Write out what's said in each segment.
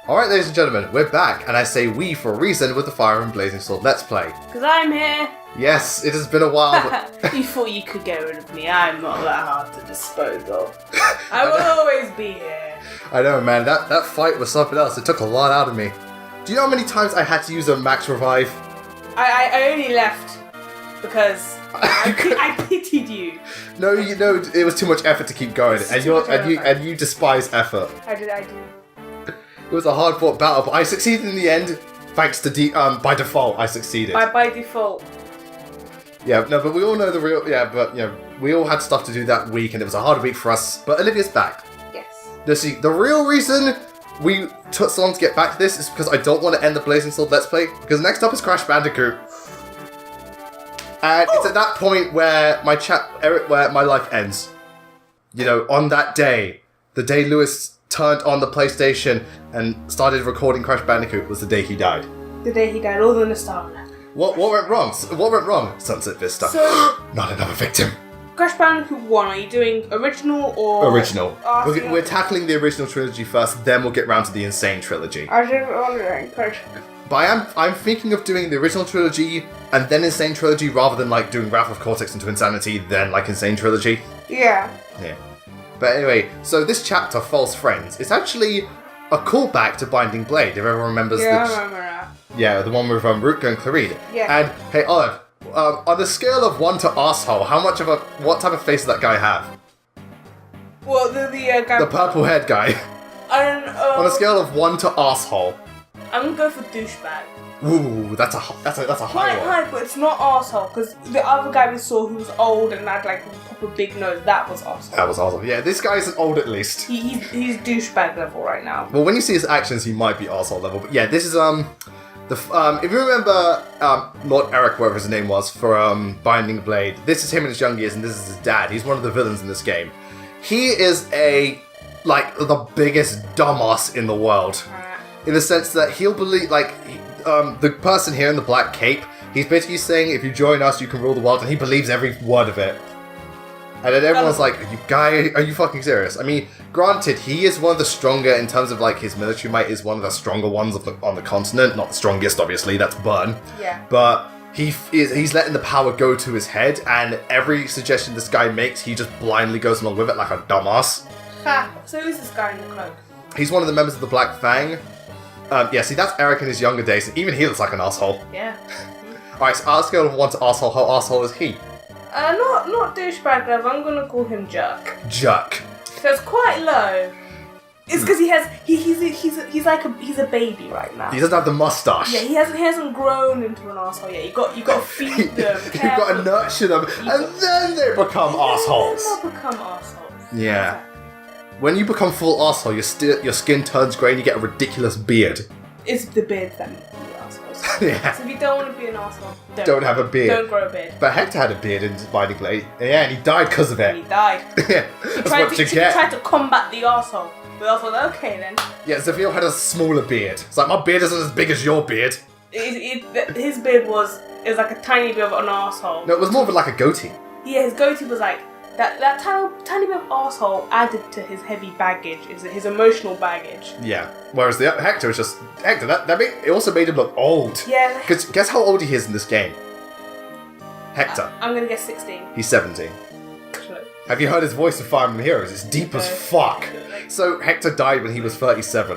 Alright, ladies and gentlemen, we're back, and I say we for a reason with the Fire and Blazing Sword Let's Play. Because I'm here. Yes, it has been a while, but... You thought you could get rid of me. I'm not that hard to dispose of. I will always be here. I know, man, that fight was something else. It took a lot out of me. Do you know how many times I had to use a max revive? I only left because I pitied you. No, you know, it was too much effort to keep going, and you despise effort. I do. It was a hard-fought battle, but I succeeded in the end, thanks to by default, I succeeded. By default. Yeah, no, but we all know the real... Yeah, but, you know, we all had stuff to do that week, and it was a hard week for us, but Olivia's back. Yes. The real reason we took so long to get back to this is because I don't want to end the Blazing Sword Let's Play, because next up is Crash Bandicoot. And it's at that point where where my life ends. You know, on that day, the day Lewis turned on the PlayStation and started recording Crash Bandicoot was the day he died. The day he died, all the nostalgia. What went wrong? What went wrong? Sunset Vista. So, not another victim. Crash Bandicoot 1, are you doing original or... Original. We're tackling the original trilogy first, then we'll get round to the Insane trilogy. I was just wondering, Crash. But I'm thinking of doing the original trilogy and then Insane trilogy rather than like doing Wrath of Cortex into Insanity, then like Insane trilogy. Yeah. Yeah. But anyway, so this chapter, False Friends, it's actually a callback to Binding Blade, if everyone remembers. Yeah, I remember that. Yeah, the one with Rutka and Claride. Yeah. And, hey, Olive, on a scale of 1 to arsehole, what type of face does that guy have? Well, the guy... The purple-haired guy. I don't know. On a scale of 1 to arsehole. I'm gonna go for douchebag. Ooh, that's a high one. High, but it's not arsehole, because the other guy we saw who was old and had like a proper big nose, that was arsehole. That was awesome. Yeah, this guy isn't old at least. He's douchebag level right now. Well, when you see his actions, he might be arsehole level. But yeah, this is if you remember Lord Eric, whatever his name was, for Binding Blade, this is him in his young years, and this is his dad. He's one of the villains in this game. He is the biggest dumbass in the world. In the sense that he'll believe, the person here in the black cape, he's basically saying, if you join us, you can rule the world, and he believes every word of it. And then everyone's like, are you fucking serious? I mean, granted, he is one of the stronger, in terms of, like, his military might is one of the stronger ones on the continent. Not the strongest, obviously, that's Burn. Yeah. But he's letting the power go to his head, and every suggestion this guy makes, he just blindly goes along with it like a dumbass. Ha! So who's this guy in the cloak? He's one of the members of the Black Fang. Yeah, see, that's Eric in his younger days, and even he looks like an asshole. Yeah. Alright, so our scale of 1 to arsehole, how arsehole is he? Not douchebag level, I'm gonna call him jerk. Jerk. So it's quite low. It's because he's a baby right now. He doesn't have the mustache. Yeah, he hasn't grown into an arsehole yet. You got to feed them. You've got to nurture them, and then they become assholes. Then they'll become assholes. Yeah. When you become full arsehole, your skin turns grey and you get a ridiculous beard. It's the beard that makes you assholes. Yeah. So if you don't want to be an arsehole, don't have a beard. Don't grow a beard. But Hector had a beard in Binding Blade. Yeah, and he died because of it. He died. Yeah. That's what you get. He tried to combat the arsehole. The arsehole was okay then. Yeah, Zafir had a smaller beard. It's like, my beard isn't as big as your beard. His beard was like a tiny bit of an arsehole. No, it was more of like a goatee. Yeah, his goatee was like, that tiny bit of arsehole added to his heavy baggage, his emotional baggage. Yeah. Whereas the Hector was just Hector. It also made him look old. Yeah. Because guess how old he is in this game? Hector. I'm gonna guess 16. He's 17. Have you heard his voice in Fire Emblem Heroes? It's deep as fuck. So Hector died when he was 37.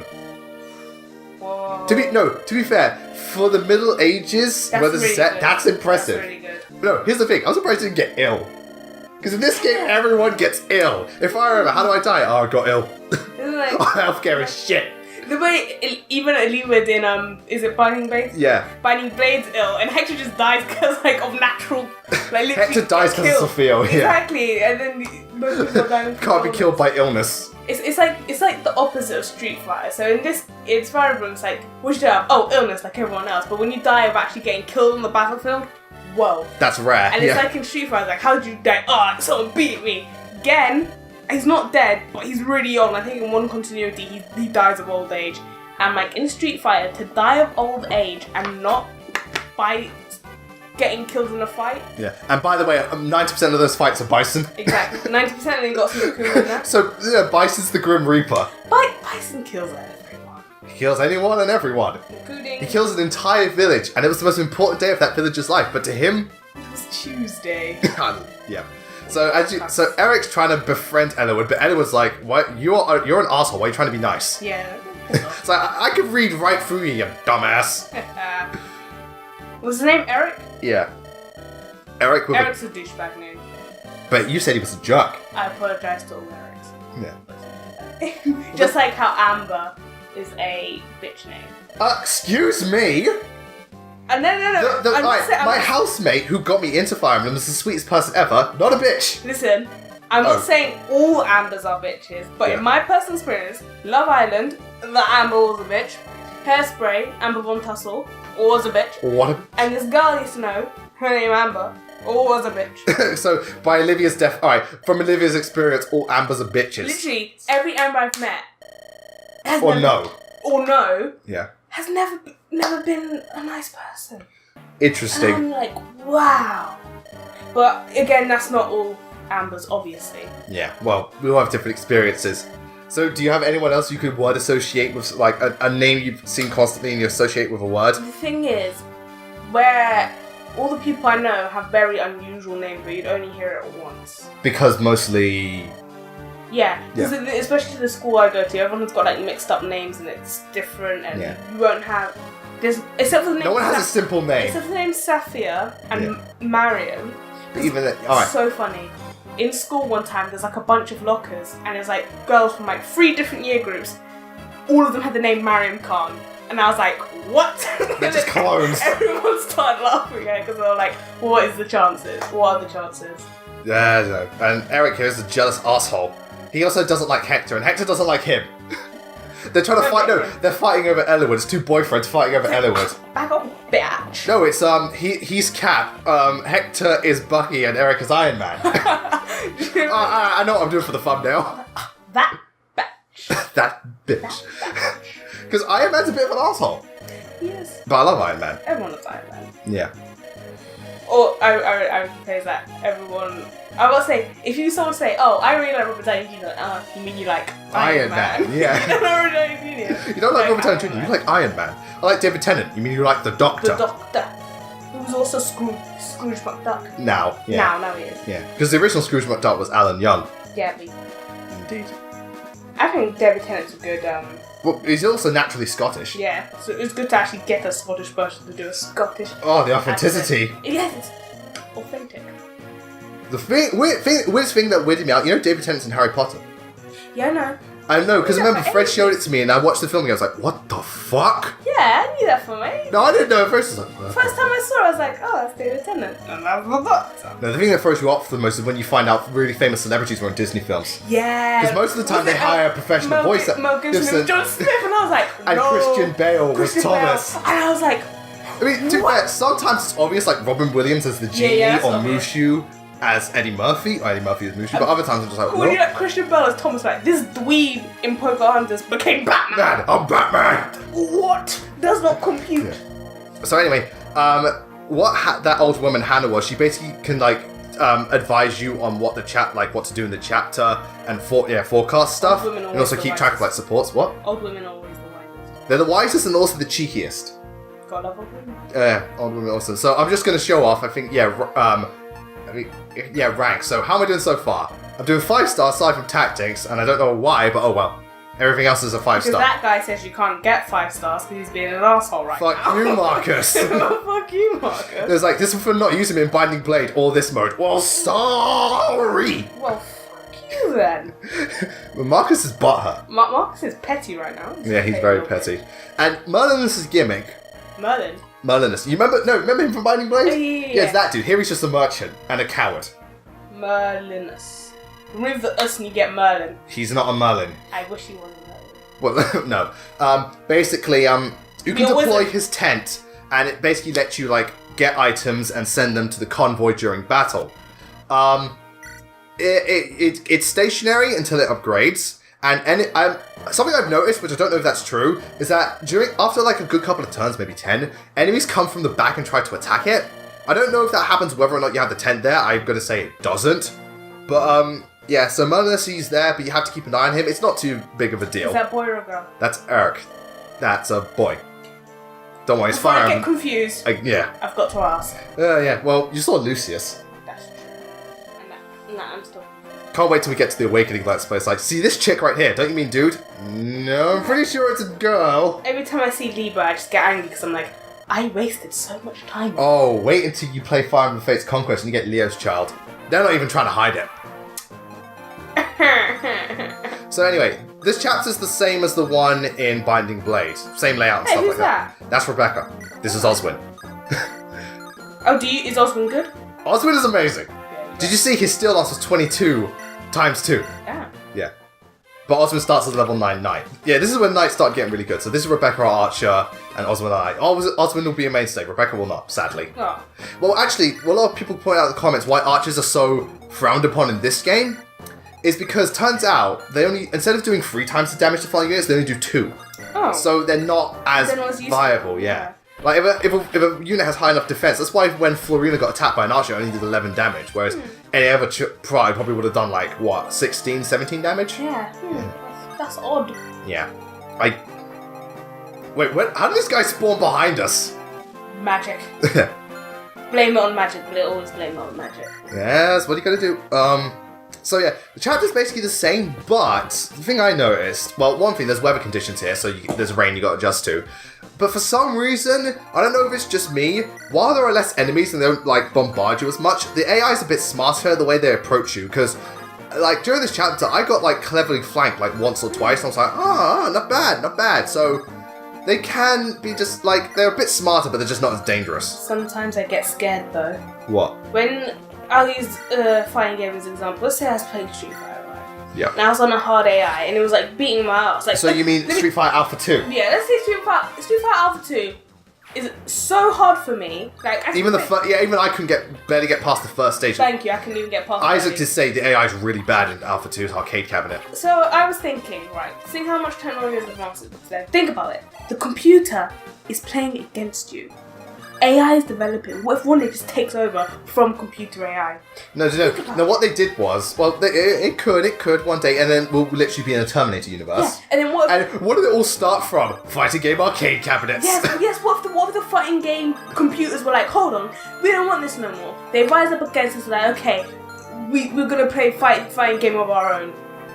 Whoa. To be fair, for the Middle Ages, That's where this is set, good. that's impressive. That's really good. No, here's the thing. I'm surprised he didn't get ill. Because in this game, everyone gets ill. If I remember, how do I die? Oh, I got ill. Like, Healthcare is shit. The way even Alima did, is it Binding Blades? Yeah. Binding Blades ill, and Hector just dies because of natural, literally Hector dies because of Sophia, yeah. Exactly, and then most people die. Can't be killed by illness. It's like the opposite of Street Fighter. So in Fire Emblem, it's like, what you have? Oh, illness, like everyone else. But when you die of actually getting killed on the battlefield, whoa. That's rare. And it's like in Street Fighter, like, how did you die? Oh, someone beat me. Again, he's not dead, but he's really young. I think in one continuity, he dies of old age. And like in Street Fighter, to die of old age and not by getting killed in a fight. Yeah, and by the way, 90% of those fights are Bison. Exactly, 90% of them got some Akuma in there. So, yeah, Bison's the Grim Reaper. Bison dies and kills everyone. He kills anyone and everyone. Including... He kills an entire village, and it was the most important day of that village's life. But to him, It was Tuesday. yeah. So Eric's trying to befriend Elwood, but Elwood's like, "What? You're an asshole. Why are you trying to be nice?" Yeah. It's like I could read right through you, you dumbass. Was his name Eric? Yeah. Eric with Eric's a douchebag name. But you said he was a jerk. I apologize to all Erics. Yeah. Just like how Amber is a bitch name. Excuse me? No. I'm not saying- My housemate who got me into Fire Emblem is the sweetest person ever, not a bitch. Listen, I'm not saying all Ambers are bitches, but in my personal experience, Love Island, the Amber was a bitch. Hairspray, Amber Von Tussle, was a bitch. What a... And this girl I used to know, her name Amber, was a bitch. So, by Olivia's death... Alright, from Olivia's experience, all Ambers are bitches. Literally, every Amber I've met... has Or never- no. Or no. Yeah. Has never been a nice person. Interesting. And I'm like, wow. But again, that's not all Ambers, obviously. Yeah, well, we all have different experiences. So, do you have anyone else you could word associate with, like, a name you've seen constantly and you associate with a word? The thing is, where all the people I know have very unusual names, but you'd only hear it once. Because mostly... Yeah, because especially the school I go to, everyone's got like mixed up names and it's different, and you won't have... except for the name... No one has a simple name. Except for the name Safia and Mariam. Even that... Alright. So funny. In school one time, there's like a bunch of lockers, and there's like girls from like 3 different year groups. All of them had the name Mariam Khan. And I was like, what? They're just clones. Everyone started laughing because they were like, what is the chances? What are the chances? Yeah, no. And Eric here is a jealous asshole. He also doesn't like Hector, and Hector doesn't like him. They're trying to fight. No, they're fighting over Elwood. It's 2 boyfriends fighting over Elwood. Back off, bitch. No, it's he's Cap. Hector is Bucky, and Eric is Iron Man. I know what I'm doing for the thumbnail. That bitch. That bitch. Because Iron Man's a bit of an asshole. Yes. But I love Iron Man. Everyone loves Iron Man. Yeah. Or I would say that everyone. I will say, if you someone say, "Oh, I really like Robert Downey Jr.," you mean you like Iron Man? Yeah. Robert Downey Jr. You don't like Robert Downey Jr., you like Iron Man. I like David Tennant. You mean you like the Doctor? The Doctor, who was also Scrooge McDuck. Now, yeah. Now he is. Yeah, because the original Scrooge McDuck was Alan Young. Yeah, Indeed. I think David Tennant's a good. Well, he's also naturally Scottish. Yeah, so it's good to actually get a Scottish person to do a Scottish. Oh, the authenticity. Yes, it's authentic. The weirdest thing that weirded me out, you know David Tennant's in Harry Potter? Yeah, I know. I know, because I Yeah, remember but Fred showed it to me and I watched the film and I was like, what the fuck? Yeah, I knew that for me. No, I didn't know at first. I was like, First time I saw it, I was like, oh, that's David Tennant. And that's the Doctor. No, the thing that throws you off the most is when you find out really famous celebrities were in Disney films. Yeah. Because most of the time they hire a professional voice actor. Mel Gibson and John Smith, and I was like, And no. Christian Bale was Christian Thomas. Bale. And I was like, I mean, to be fair, sometimes it's obvious, like Robin Williams as the genie that's or obvious. Mushu as Eddie Murphy. Or Eddie Murphy as Mushu, but other times I'm just like, when you what? like Christian Bale as Thomas, like, this dweeb in Pocahontas became Batman. Man, I'm Batman! What? Does not compute. Yeah. So anyway, what that old woman Hannah was, she basically can like advise you on what what to do in the chapter and forecast stuff, women and also always keep the track of like wisest. supports. What? Old women are always the wisest. They're the wisest and also the cheekiest. Gotta love old women. Old women also. So I'm just gonna show off. I think rank. So how am I doing so far? I'm doing 5 stars aside from tactics, and I don't know why, but oh well. Everything else is a 5 Because star. that guy says you can't get 5 stars because he's being an asshole right Fuck now. you, Marcus. Fuck you, Marcus. There's like, this is for not using it in Binding Blade or this mode. Well, sorry! Well, fuck you then. Marcus is butthurt. Marcus is petty right now. Yeah, he's very petty. And Merlinus' gimmick. Merlin. Merlinus. You remember him from Binding Blade? Yeah. It's that dude. Here he's just a merchant and a coward. Merlinus. Remove the us and you get Merlin. He's not a Merlin. I wish he was a Merlin. Well, no. Basically, you can You're a deploy wizard. his tent, and it basically lets you like get items and send them to the convoy during battle. It's stationary until it upgrades, and something I've noticed, which I don't know if that's true, is that after like a good couple of turns, maybe 10, enemies come from the back and try to attack it. I don't know if that happens whether or not you have the tent there. I'm gonna say it doesn't, but Yeah, so Mercy's there, but you have to keep an eye on him. It's not too big of a deal. Is that boy or a girl? That's Eric. That's a boy. Don't worry, it's Before fine. I get confused, Yeah. I've got to ask. Yeah, well, you saw Lucius. That's true. Nah, I'm still... Can't wait till we get to the Awakening Let's Play. It's like, see this chick right here, don't you mean dude? No, I'm pretty sure it's a girl. Every time I see Libra, I just get angry because I'm like, I wasted so much time. Oh, wait until you play Fire Emblem Fates Conquest and you get Leo's child. They're not even trying to hide it. So anyway, this chapter's the same as the one in Binding Blade. Same layout and Hey, stuff who's like that. That's Rebecca. This is Oswin. Oh, is Osmond good? Oswin is amazing. Yeah, Did you see his steel loss was 22 times 2? Yeah. Yeah. But Oswin starts at level 9 knight. Yeah, this is when knights start getting really good. So this is Rebecca our archer and Oswin our knight. Oswin will be a mainstay. Rebecca will not, sadly. Oh. Well, actually, a lot of people point out in the comments why archers are so frowned upon in this game is because turns out they only, instead of doing 3 times the damage to flying units, they only do 2. Oh. So they're not as viable, yeah. Like, if a unit has high enough defense, that's why when Florina got attacked by an archer, it only did 11 damage, whereas any other pride probably would have done, like, what, 16, 17 damage? Yeah. That's odd. Yeah. Wait, how did this guy spawn behind us? Magic. Blame it on magic, but it always blame it on magic. Yes, what are you gonna do? So yeah, the chapter's basically the same, but the thing I noticed, well, one thing, there's weather conditions here, so there's rain you gotta adjust to. But for some reason, I don't know if it's just me, while there are less enemies and they don't, like, bombard you as much, the AI is a bit smarter the way they approach you, because, like, during this chapter, I got, like, cleverly flanked, like, once or twice, and I was like, oh, not bad, not bad. So, they can be just, like, they're a bit smarter, but they're just not as dangerous. Sometimes I get scared, though. What? When I'll use fighting game as an example. Let's say I was playing Street Fighter, right? Yeah. And I was on a hard AI, and it was like beating my ass. Like, So you mean Street Fighter Alpha 2? Yeah, let's say Street Fighter Alpha 2 is so hard for me. Like, Even I couldn't barely get past the first stage. Thank you, I couldn't even get past. Isaac did say the AI is really bad in Alpha 2's arcade cabinet. So I was thinking, right, seeing how much technology has advanced today, think about it. The computer is playing against you. AI is developing. What if one day just takes over from computer AI? No. What they did was, well, it could one day, and then we'll literally be in a Terminator universe. Yeah, and then what? And what did it all start from? Fighting game arcade cabinets. Yes. What if the fighting game computers were like, hold on, we don't want this no more. They rise up against us, like, okay, we're gonna play fighting game of our own,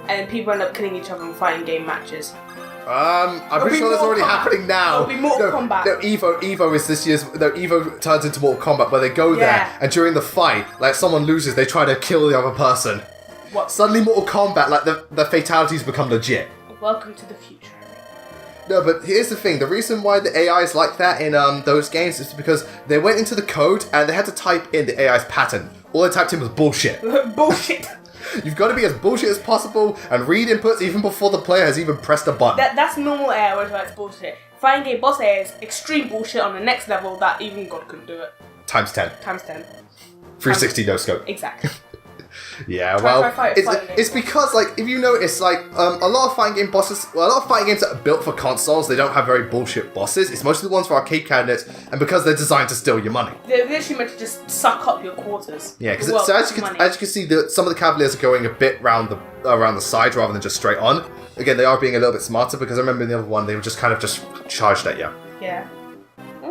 and people end up killing each other in fighting game matches. I'm pretty sure that's already happening now. It'll be Mortal Kombat. No, Evo is this year's. No, Evo turns into Mortal Kombat, where they go there and during the fight, like someone loses, they try to kill the other person. What? Suddenly, Mortal Kombat, like the fatalities become legit. Welcome to the future. No, but here's the thing. The reason why the AI is like that in those games is because they went into the code and they had to type in the AI's pattern. All they typed in was bullshit. Bullshit. You've got to be as bullshit as possible and read inputs even before the player has even pressed a button. That's normal AI, whereas it's bullshit. Fighting game boss AI is extreme bullshit on the next level that even God couldn't do it. Times 10. Times 10. 360 no scope. Exactly. Yeah, well, it's because, like, if you notice, like, a lot of fighting game bosses, well, a lot of fighting games that are built for consoles, they don't have very bullshit bosses. It's mostly the ones for arcade cabinets, and because they're designed to steal your money. They're literally meant to just suck up your quarters. Yeah, because as you can see, some of the Cavaliers are going a bit around the sides rather than just straight on. Again, they are being a little bit smarter, because I remember in the other one, they were just kind of just charged at you. Yeah.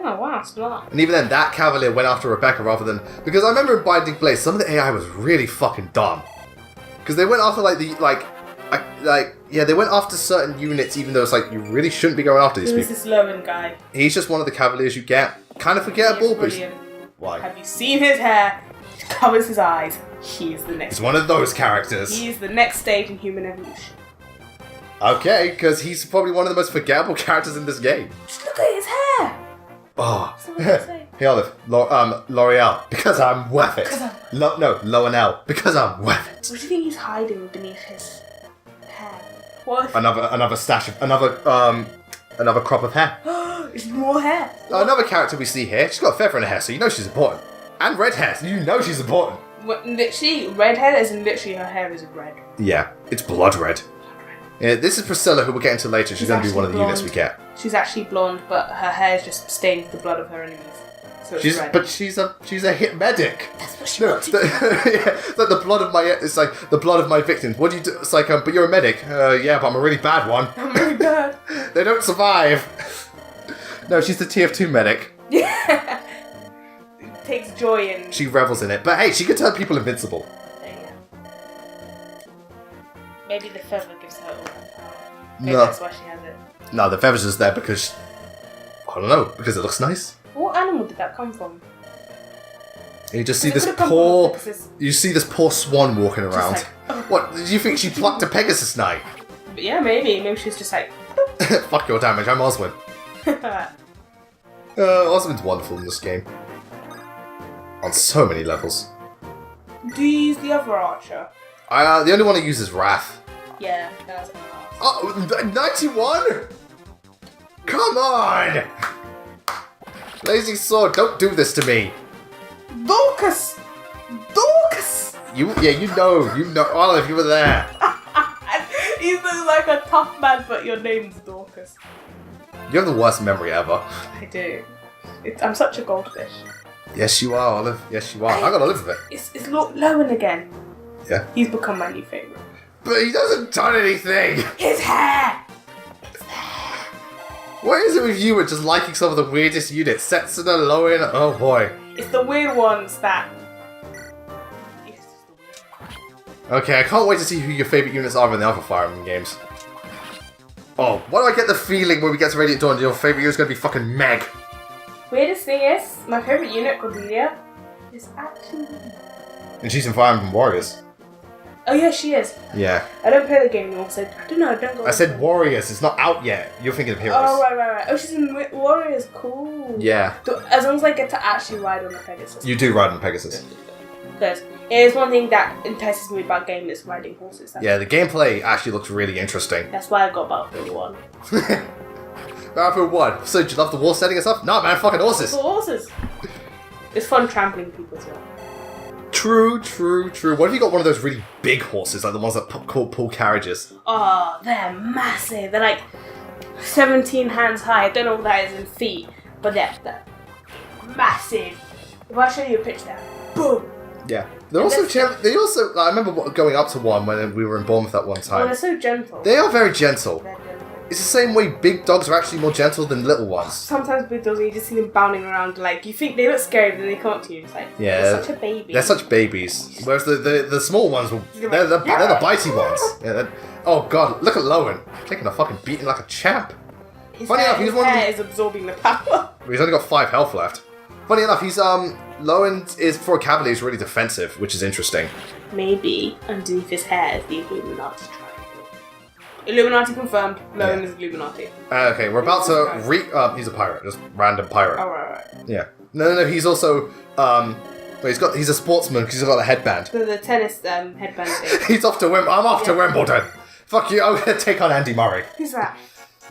Oh, wow, smart. And even then, that Cavalier went after Rebecca rather than... Because I remember in Binding Blades, some of the AI was really fucking dumb. Because they went after, they went after certain units, even though it's like, you really shouldn't be going after these people. Who's this Lowen guy? He's just one of the Cavaliers you get. Kind of forgettable, but... Why? Have you seen his hair? It covers his eyes. He is the next... He's one of those characters. He is the next stage in human evolution. Okay, because he's probably one of the most forgettable characters in this game. Just look at his hair! Oh. Hey Olive, L'Oreal, because I'm worth it. Lionel, because I'm worth it. What do you think he's hiding beneath his hair? What? Another stash of another crop of hair. It's more hair. Another character we see here. She's got a feather in her hair, so you know she's important. And red hair, so you know she's important. Literally, red hair as in literally her hair is red. Yeah, it's blood red. Yeah, this is Priscilla, who we'll get into later. She's going to be one of the units we get. She's actually blonde, but her hair is just stained with the blood of her enemies. So she's a hit medic. That's what she No, wanted. it's like the blood of my. It's like the blood of my victims. What do you do? It's like, but you're a medic. Yeah, but I'm a really bad one. I'm really bad. They don't survive. No, she's the TF2 medic. Yeah. Takes joy in. She revels in it. But hey, she can turn people invincible. Yeah. Maybe the feather gives her all that power. Maybe No. that's why she has it. No, the feather's just there because I don't know, because it looks nice. What animal did that come from? And you just see It this could've come poor. from Pegasus. You see this poor swan walking around. like, oh. What? Did you think she plucked a Pegasus knight? But yeah, maybe. Maybe she's just like. Fuck your damage. I'm Oswin. Oswin's wonderful in this game. On so many levels. Do you use the other archer? The only one I use is Wrath. Yeah, that's Oh, 91? Come on! Lazy Sword, don't do this to me. Dorcas! Dorcas! You know. Olive, you were there. You look like a tough man, but your name's Dorcas. You have the worst memory ever. I do. I'm such a goldfish. Yes, you are, Olive. Yes, you are. I gotta live with it. It's Lowen again. Yeah. He's become my new favourite. But he doesn't done anything. His hair! What is it with you and just liking some of the weirdest units? Sets and Lowen. Oh boy. It's the weird ones that. It's just the weird ones. Okay, I can't wait to see who your favourite units are in the other Fire Emblem games. Oh, why do I get the feeling when we get to Radiant Dawn your favourite unit's gonna be fucking Meg? Weirdest thing is, my favourite unit, Cordelia, is actually. And she's in Fire Emblem Warriors. Oh yeah, she is. Yeah. I don't play the game anymore, so I don't know. Don't go. I said Warriors, it's not out yet. You're thinking of Heroes. Oh right. Oh, she's in Warriors. Cool. Yeah. As long as I get to actually ride on the Pegasus. You do ride on Pegasus. Because it is one thing that entices me about game is riding horses. Yeah, the gameplay actually looks really interesting. That's why I got Battlefield 1. Battlefield 1. So, do you love the war setting and stuff? No, man, fucking horses. For horses. It's fun trampling people as well. True. What if you got one of those really big horses, like the ones that pull carriages? Oh, they're massive. They're like 17 hands high. I don't know what that is in feet, but they're massive. If I show you a picture, boom. Yeah. They're also I remember going up to one when we were in Bournemouth that one Oh, time. they're so gentle. They are very gentle. They're gentle. It's the same way big dogs are actually more gentle than little ones. Sometimes with those, you just see them bounding around. Like you think they look scary, but then they come up to you. It's like they're such a baby. They're such babies. Whereas the small ones, they're the bitey ones. Yeah, oh god, look at Lowen. Taking a fucking beating like a champ. His Funny hair, enough, he's his one of hair the- is absorbing the power. He's only got 5 health left. Funny enough, he's Lowen is for a cavalier is really defensive, which is interesting. Maybe underneath his hair is the Illuminati triangle. Illuminati confirmed. Lowen is Illuminati. Okay, we're about to he's a pirate, just random pirate. Oh right. Yeah. No, he's also he's a sportsman because he's got a headband. The tennis headband thing. He's off to Wimbledon. I'm off to Wimbledon. Fuck you, I'm gonna take on Andy Murray. Who's that?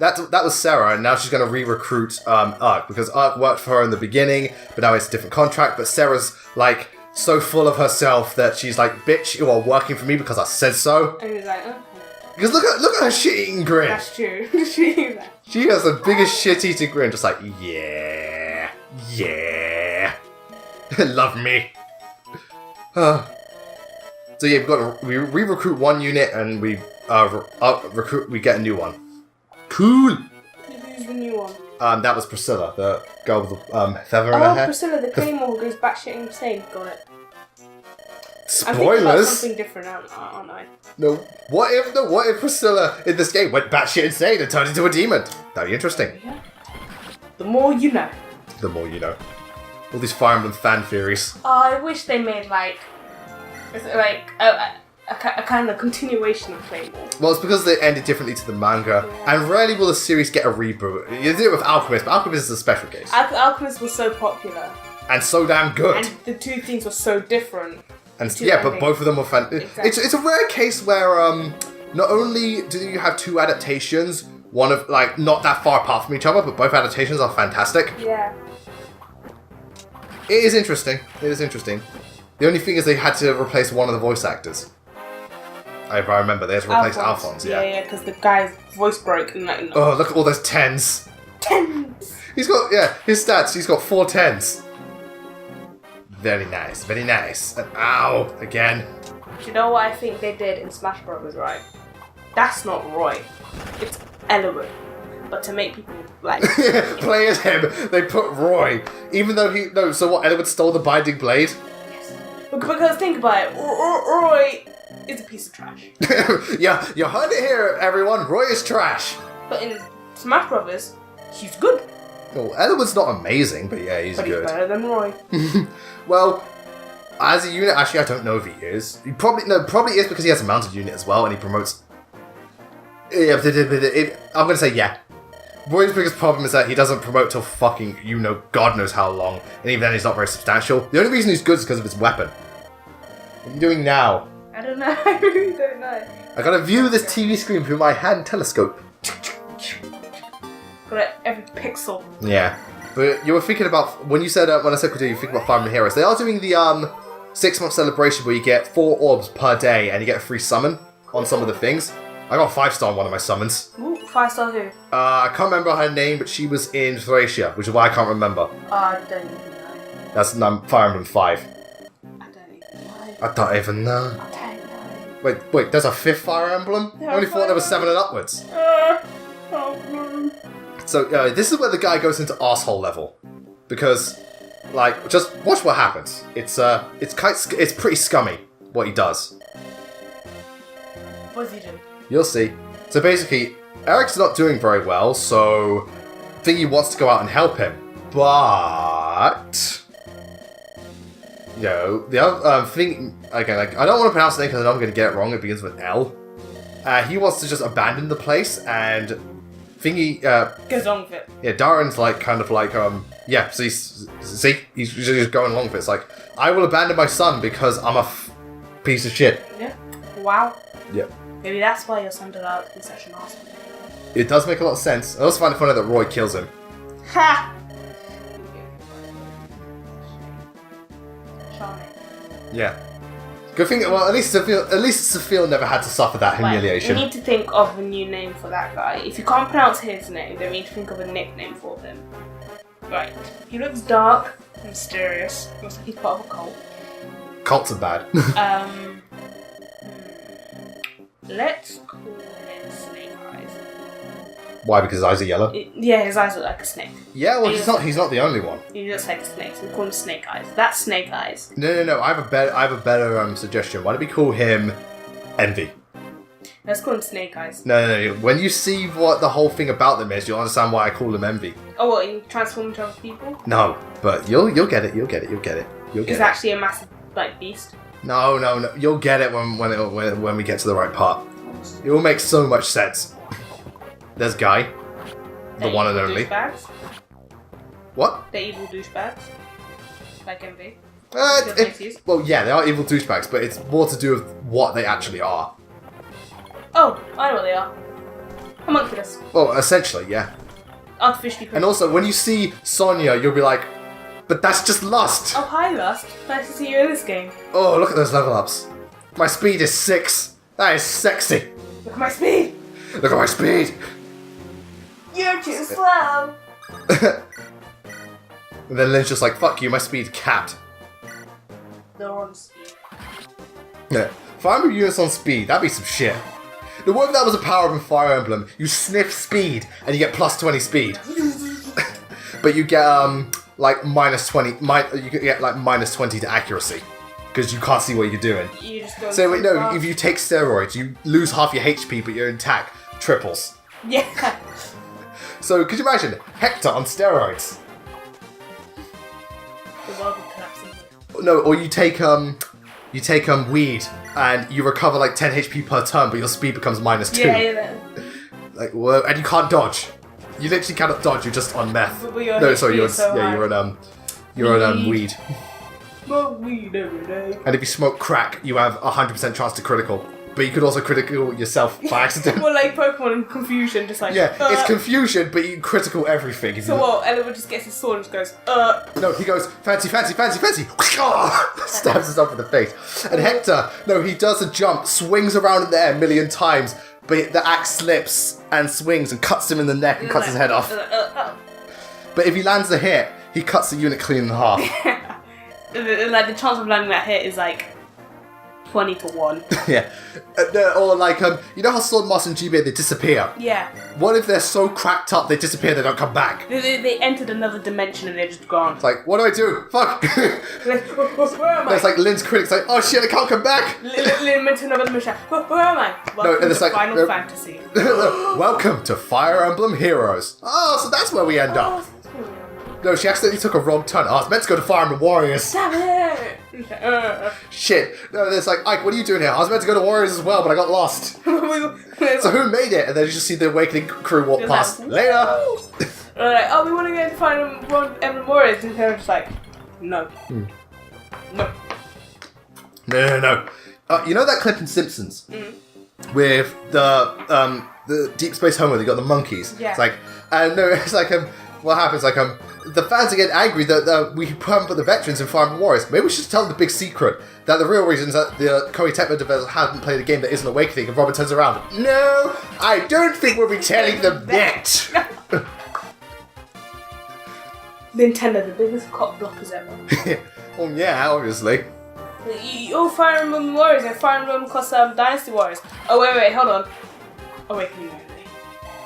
That was Sarah, and now she's going to re-recruit Ark, because Ark worked for her in the beginning, but now it's a different contract, but Sarah's, like, so full of herself that she's like, bitch, you are working for me because I said so. And he's like, okay. Because look at her shit-eating grin. That's true. She's like, She has the biggest shit-eating grin, just like, yeah, love me. So yeah, we re-recruit one unit, and we get a new one. Cool. who's the new one? That was Priscilla, the girl with the feather in her hair. Oh, Priscilla, the Claymore who goes batshit insane. Got it. I'm thinking about Spoilers. something different, aren't I? No. What if Priscilla in this game went batshit insane and turned into a demon? That'd be interesting. Yeah. The more you know. The more you know. All these Fire Emblem fan theories. Oh, I wish they made like a kind of continuation of Claymore. Well, it's because they ended differently to the manga, and rarely will a series get a reboot. You do it with Alchemist, but Alchemist is a special case. Alchemist was so popular, And so damn good. and the two things were so different. And two yeah, but endings. both of them were fan. Exactly. It's a rare case where not only do you have two adaptations, one of like not that far apart from each other, but both adaptations are fantastic. Yeah. It is interesting. The only thing is they had to replace one of the voice actors. If I remember, they had to replace Alphonse. Yeah, because the guy's voice broke and like. Oh, look at all those tens. Tens. He's got his stats. He's got 4 tens. Very nice, very nice. And ow, again. Do you know what I think they did in Smash Brothers, right? That's not Roy. It's Elwood. But to make people like play as him, they put Roy. Even though so what, Elwood stole the Binding Blade? Yes. Because think about it, Roy is a piece of trash. Yeah, you heard it here, everyone. Roy is trash. But in Smash Brothers, he's good. Well, Elwood's not amazing, but yeah, he's But good. he's better than Roy. Well, as a unit, actually, I don't know if he is. He probably is because he has a mounted unit as well, and he promotes. Yeah, I'm gonna say yeah. Roy's biggest problem is that he doesn't promote till fucking God knows how long, and even then he's not very substantial. The only reason he's good is because of his weapon. What are you doing now? I don't know. I really don't know. I gotta view this TV screen through my hand telescope. Got it, every pixel. Yeah, but you were thinking about when you said when I said you think about Fire Emblem Heroes. They are doing the 6-month celebration where you get 4 orbs per day and you get a free summon on some of the things. I got a 5-star on one of my summons. Ooh, 5-star who? I can't remember her name, but she was in Thracia, which is why I can't remember. I don't even know. That's Fire Emblem 5. I don't even know. I don't even know. I don't know. Wait, there's a 5th Fire Emblem? Yeah, I only thought there was Fire 7 and upwards. Oh no. So this is where the guy goes into arsehole level, because, like, just watch what happens. It's pretty scummy what he does. What does he do? You'll see. So basically, Eric's not doing very well, so Thingy wants to go out and help him, but the other thing. Okay, like I don't want to pronounce the name because I know I'm going to get it wrong. It begins with L. He wants to just abandon the place and. Thingy, goes on with it. Yeah, Darren's like, yeah, so he's just going along with it. It's like, I will abandon my son because I'm a piece of shit. Yeah. Wow. Yeah. Maybe that's why your son turned out to be such an asshole. It does make a lot of sense. I also find it funny that Roy kills him. Ha! Charming. Yeah. Good thing, well, at least Sophia never had to suffer that humiliation. We need to think of a new name for that guy. If you can't pronounce his name, then we need to think of a nickname for him. Right. He looks dark, mysterious. Looks like he's part of a cult. Cults are bad. Let's call him Snake Eyes. Why? Because his eyes are yellow? Yeah, his eyes look like a snake. Yeah, well, he's not the only one. He looks like a snake, so we call him Snake Eyes. That's Snake Eyes. No. I have a better suggestion. Why don't we call him Envy? Let's call him Snake Eyes. No. When you see what the whole thing about them is, you'll understand why I call him Envy. Oh, what? You transform into other people? No, but you'll get it. You'll get it. He's actually a massive beast. No. You'll get it when we get to the right part. It will make so much sense. There's Guy, the one and only. Douchebags? What? They're evil douchebags. Like Envy. Well, yeah, they are evil douchebags, but it's more to do with what they actually are. Oh, I know what they are. Homunculus. Well, essentially, yeah. Artificially. And also, when you see Sonya, you'll be like, but that's just lust. Oh, hi, Lust. Nice to see you in this game. Oh, look at those level ups. My speed is 6. That is sexy. Look at my speed. Look at my speed. You're too slow. And then Lynn's just like, fuck you, my speed capped. They're on speed. Yeah. Fire Emblem units on speed, that'd be some shit. Now, what if that was a power up in Fire Emblem? You sniff speed and you get plus 20 speed. But you get like minus 20. You get like minus 20 to accuracy because you can't see what you're doing. You just go. So wait, no. If you take steroids, you lose half your HP, but your attack triples. Yeah. So could you imagine Hector on steroids? The world would collapse. No, or you take weed and you recover like 10 HP per turn, but your speed becomes minus 2. Yeah. Like, well, and you can't dodge. You literally cannot dodge. You're just on meth. But your No, HP sorry, is so high. you're on weed. Smoke weed every day. And if you smoke crack, you have 100% chance to critical. But you could also critical yourself by accident. Well, like Pokemon in Confusion, just like Yeah, it's confusion, but you critical everything. If So you what? Elwood just gets his sword and just goes, No, he goes, fancy. Stabs himself in the face. And Hector, no, he does a jump, swings around in the air a million times, but the axe slips and swings and cuts him in the neck and cuts his head off. But if he lands the hit, he cuts the unit clean in half. Like the chance of landing that hit is like 20 to 1. Yeah. Or like, you know how Swordmaster and GBA, they disappear? Yeah. What if they're so cracked up, they disappear, they don't come back? They entered another dimension and they're just gone. It's like, what do I do? Fuck! Where am I? There's like Lynn's critics like, oh shit, I can't come back! Lynn went to another dimension. Where am I? Welcome and it's to like, Final Fantasy. Welcome to Fire Emblem Heroes. Oh, so that's where we end up. No, she accidentally took a wrong turn. Oh, I was meant to go to Fire Emblem Warriors. Damn it! Shit. No, there's like, Ike, what are you doing here? I was meant to go to Warriors as well, but I got lost. So who made it? And then you just see the Awakening crew walk past. Later! They're like, oh, we want to go to Fire Emblem Warriors. And they're just like, no. No. No. You know that clip in Simpsons? With the Deep Space Homeworld, they got the monkeys. Yeah. It's like, no, it's like, what happens? Like, the fans are getting angry that we haven't put the veterans in Fire Emblem Warriors. Maybe we should tell them the big secret that the real reason is that the Koei Tecmo developers haven't played a game that isn't Awakening. And Robin turns around. No, I don't think we'll be telling them that. Nintendo, the biggest cock blockers ever. Oh yeah, obviously. Oh, Fire Emblem Warriors and Fire Emblem Dynasty Warriors. Oh wait, hold on. Awakening only.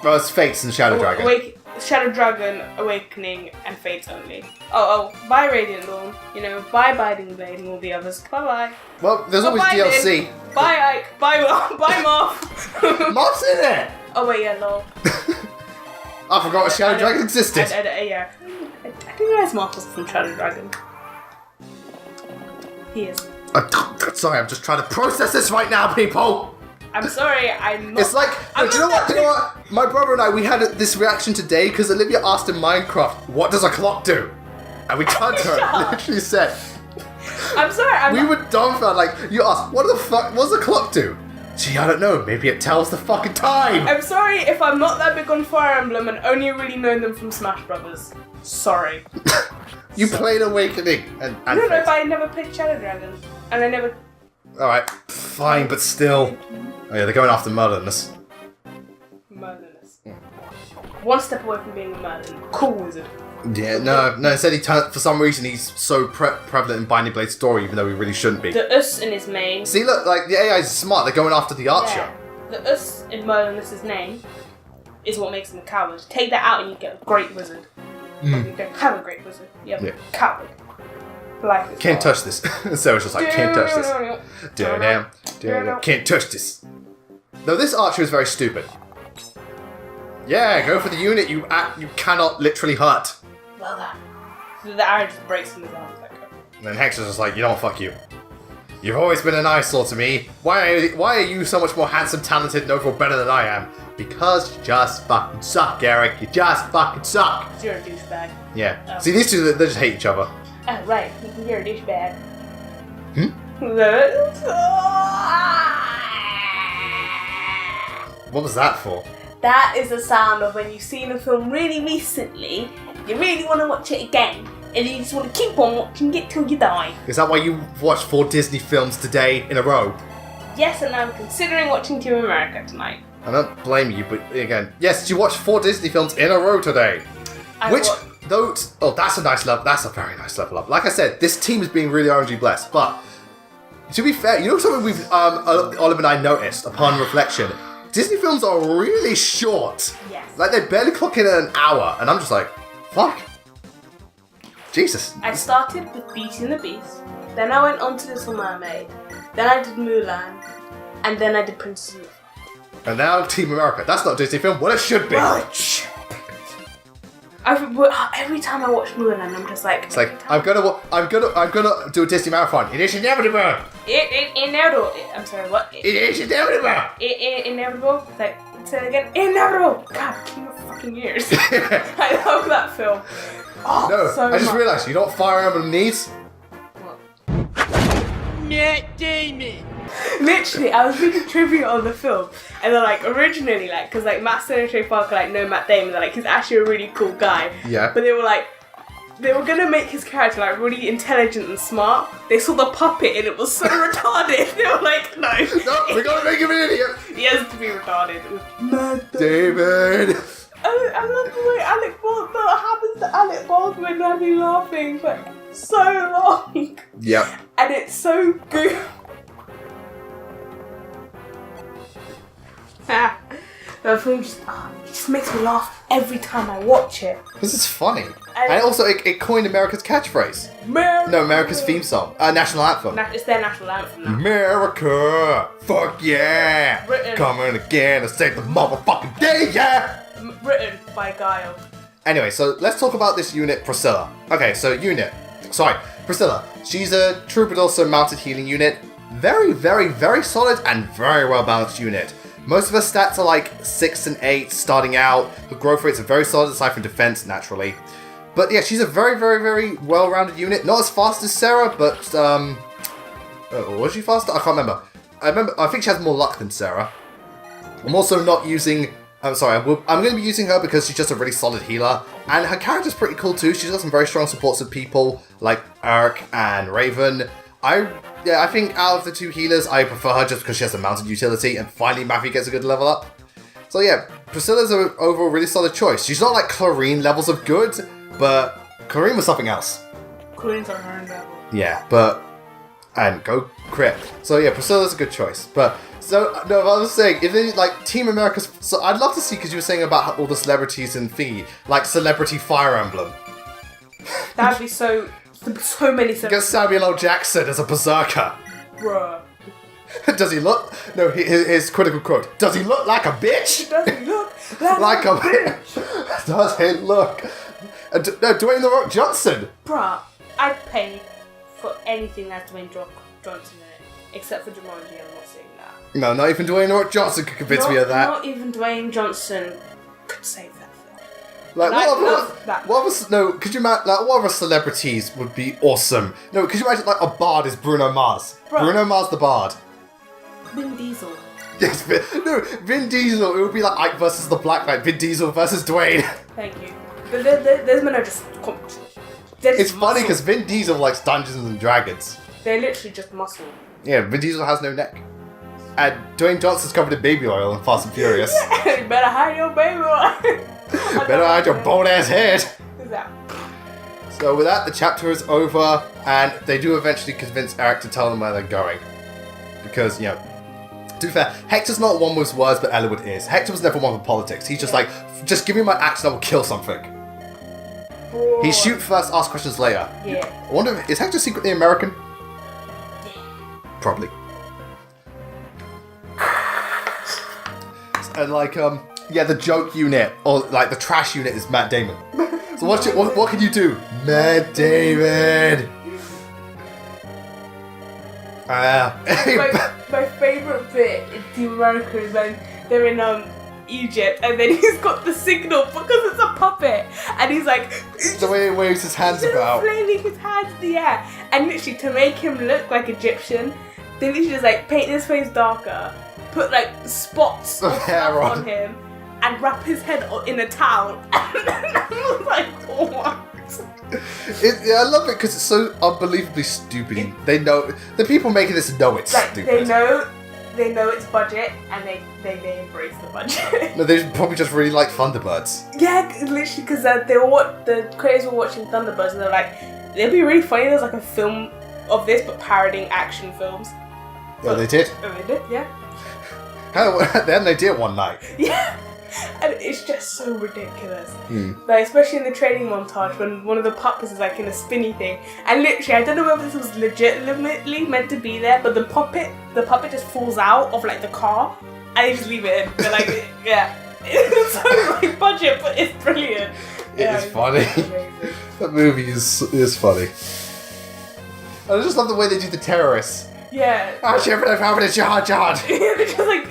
Well, it's Fates and Shadow Dragon. Shadow Dragon, Awakening, and Fates only. Oh, bye Radiant Dawn. You know, bye Binding Blade and all the others. Bye. Well, there's always bye, DLC. Lynn. Bye Ike. Bye Moth. Moth's in it! Oh wait, yeah, lol. I forgot Shadow Dragon existed. Yeah. I didn't realize Moth was from Shadow Dragon. He is. Sorry, I'm just trying to process this right now, people! I'm sorry, I'm not... It's like, do you know what? My brother and I, we had this reaction today because Olivia asked in Minecraft, what does a clock do? And we turned to her and literally said... I'm sorry, we were dumbfounded, like, you asked, what does a clock do? Gee, I don't know, maybe it tells the fucking time! I'm sorry if I'm not that big on Fire Emblem and only really known them from Smash Brothers. Sorry. You played Awakening and No, but I never played Shadow Dragon. And I never... Alright, fine, but still... Oh yeah, they're going after Merlinus. Merlinus. One step away from being a Merlin. Cool wizard. Yeah, no, instead he turned, for some reason he's so prevalent in Binding Blade's story, even though he really shouldn't be. The us in his name. See, look, like, the AI is smart, they're going after the archer. Yeah. The us in Merlinus' name is what makes him a coward. Take that out and you get a great wizard. You don't have a great wizard. You have a coward. Life is can't touch this. So it's just like, can't touch this. Can't touch this. Though this archer is very stupid. Yeah, go for the unit you cannot literally hurt. Well done. The arrow just breaks in his arms. And then Hex is just like, you know what, fuck you. You've always been an eyesore to me. Why are you so much more handsome, talented, and overall better than I am? Because you just fucking suck, Eric. You just fucking suck. You're a douchebag. Yeah. Oh. See, these two, they just hate each other. Oh, right. You're a douchebag. What was that for? That is the sound of when you've seen a film really recently, you really want to watch it again, and you just want to keep on watching it till you die. Is that why you watched 4 Disney films today in a row? Yes, and I'm considering watching Team America tonight. I don't blame you, but again, yes, you watched 4 Disney films in a row today. That's a nice level. That's a very nice level up. Like I said, this team is being really RNG blessed, but to be fair, you know something we've Oliver and I noticed upon reflection. Disney films are really short. Yes. Like, they barely clock in at an hour, and I'm just like, fuck. Jesus. I started with Beauty and the Beast, then I went on to Little Mermaid, then I did Mulan, and then I did Princess and the Frog. And now Team America. That's not a Disney film. Well, it should be. Every time I watch Mulan, I'm just like... It's like, I'm gonna do a Disney marathon. It is inevitable. Inevitable. I'm sorry, what? It is inevitable. Inevitable? Like, say it again. Inevitable! God, keep your fucking ears. I love that film. Oh, no, so I just much. realised, you know what Fire Emblem needs? What? Matt Damon. Literally, I was reading trivia on the film, and they're like, originally, like, because like Matt Stone and Trey Parker like know Matt Damon, they're like, he's actually a really cool guy. Yeah. But they were like, they were gonna make his character like really intelligent and smart. They saw the puppet and it was so retarded. They were like, no. No, we gotta make him an idiot. He has to be retarded. It was Matt David. I love the way Alec Baldwin, that happens to Alec Baldwin, I'd be laughing, but so long. Yep. And it's so good. The film just, it just makes me laugh every time I watch it. This is funny. And also, it coined America's catchphrase. No, America's theme song. National anthem. It's their national anthem now. America! Fuck yeah! Written. Coming again to save the motherfucking day, yeah! Written by Guile. Anyway, so let's talk about this unit, Priscilla. Okay, so Priscilla. She's a troop but also mounted healing unit. Very, very, very solid and very well balanced unit. Most of her stats are like 6 and 8 starting out. Her growth rates are very solid aside from defense, naturally. But yeah, she's a very, very, very well-rounded unit. Not as fast as Sarah, but was she faster? I can't remember. I think she has more luck than Sarah. I'm also not using... I'm going to be using her because she's just a really solid healer. And her character's pretty cool too. She's got some very strong supports of people like Eric and Raven. I think out of the two healers, I prefer her just because she has a mounted utility, and finally Matthew gets a good level up. So yeah, Priscilla's an overall really solid choice. She's not like Clarine levels of good, but Clarine was something else. Clarine's on her own level. Yeah, and go crit. So yeah, Priscilla's a good choice. But so no, I was saying if they like Team America's, so I'd love to see because you were saying about all the celebrities and thingy, like Celebrity Fire Emblem. That'd be so many celebrities. Get Samuel L. Jackson as a berserker. Bruh. Does he look? No, his critical quote. Does he look like a bitch? Does he look like a bitch? Does he look? No, Dwayne The Rock Johnson. Bruh, I'd pay for anything that Dwayne Johnson in it, except for Jumanji. I'm not saying that. No, not even Dwayne The Rock Johnson could convince me of that. Not even Dwayne Johnson could save that film. Like Could you imagine like what other celebrities would be awesome? No, could you imagine like a bard is Bruno Mars? Bruh. Bruno Mars the bard. Vin Diesel. Yes, Vin Diesel. It would be like Ike versus the Black Knight. Vin Diesel versus Dwayne. Thank you. There's men are just. It's funny because Vin Diesel likes Dungeons and Dragons. They're literally just muscle. Yeah, Vin Diesel has no neck. And Dwayne Johnson's covered in baby oil in Fast and Furious. You better hide your baby oil. Better hide your bald ass head. Who's that? So with that, the chapter is over, and they do eventually convince Eric to tell them where they're going. Because, you know, to be fair, Hector's not one with words, but Elwood is. Hector was never one for politics. He's just like, just give me my axe and I will kill something. Bro. He shoot first, ask questions later. Yeah. I wonder, is Hector secretly American? Probably. And like, yeah, the joke unit, or like the trash unit is Matt Damon. So what can you do? Matt Damon! My favourite bit in Team America is when they're in Egypt and then he's got the signal because it's a puppet and he's like the way he waves his hands about, flailing his hands in the air, and literally to make him look like Egyptian, they literally just like paint his face darker, put like spots of hair stuff on him, and wrap his head in a towel. And I was like, what? I love it because it's so unbelievably stupid. They know the people making this know it's like, stupid. They know it's budget and they embrace the budget. No, they probably just really like Thunderbirds. Yeah, literally because the creators were watching Thunderbirds and they're like, it'd be really funny. There's like a film of this but parodying action films. Yeah, they did. Oh, they did, yeah. They had an idea one night. Yeah. And it's just so ridiculous. Like, especially in the training montage when one of the puppets is like in a spinny thing. And literally, I don't know whether this was legitimately meant to be there, but the puppet just falls out of like the car and they just leave it in. They're like, yeah. It's so like budget, but it's brilliant. It's funny. That movie is funny. And I just love the way they do the terrorists. Yeah. Yeah, they're just like,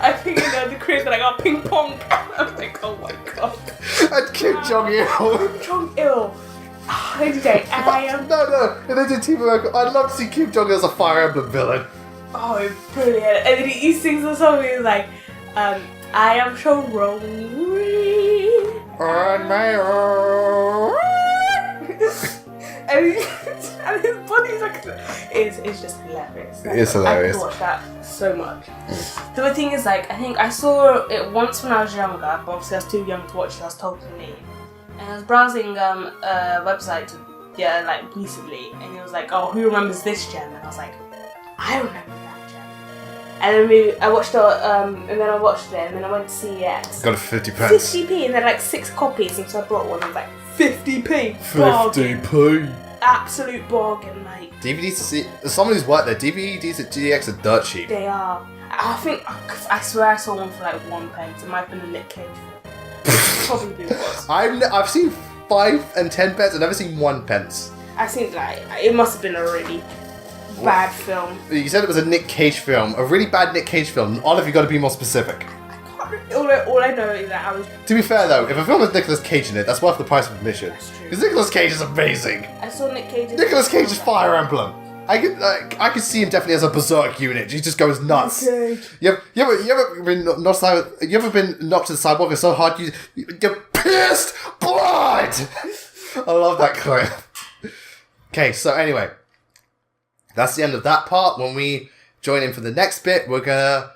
I think the creators are like, oh, ping pong. I'm like, oh my god. And Kim Jong-il. Kim Jong-il. I am. No. If they did Team America, I'd love to see Kim Jong-il as a Fire Emblem villain. Oh, brilliant. And then he sings a song, he's like, I am so lonely. On my own. And his body's like, it's just hilarious. It's hilarious. I could watch that so much. The thing is, like, I think I saw it once when I was younger, but obviously I was too young to watch it, I was told to leave. And I was browsing a website yeah, like recently, and he was like, "Oh, who remembers this gem?" And I was like, "I remember that gem." And then I watched it, and then I watched it, and then I went to CEX. Got a 50 pence. 50p, and then like 6 copies, and so I brought one. I was like, 50p, bargain, 50p. absolute bargain, like. DVDs to see. As someone who's worked there, DVDs at GDX are dirt cheap. They are. I think I swear I saw one for like 1 pence. It might have been a Nick Cage film. Probably was. I've seen 5 and 10 pence. I've never seen 1 pence. I think like it must have been a really bad film. You said it was a Nick Cage film, a really bad Nick Cage film. Olive, you got to be more specific. All I know is that I was. To be fair though, if a film has Nicolas Cage in it, that's worth the price of admission. That's true. Because Nicolas Cage is amazing. I saw Nick Cage. Nicolas Cage's Fire Emblem. I could see him definitely as a berserk unit. He just goes nuts. You ever been knocked to the sidewalk so hard you're pissed blood. I love that clip. Okay, so anyway, that's the end of that part. When we join in for the next bit, we're gonna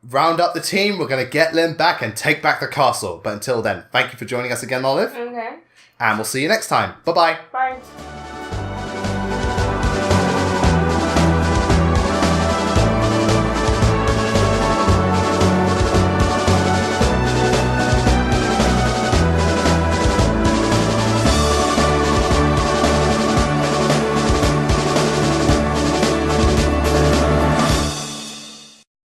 round up the team. We're gonna get Lynn back and take back the castle. But until then, thank you for joining us again, Olive. Okay. And we'll see you next time. Bye-bye. Bye.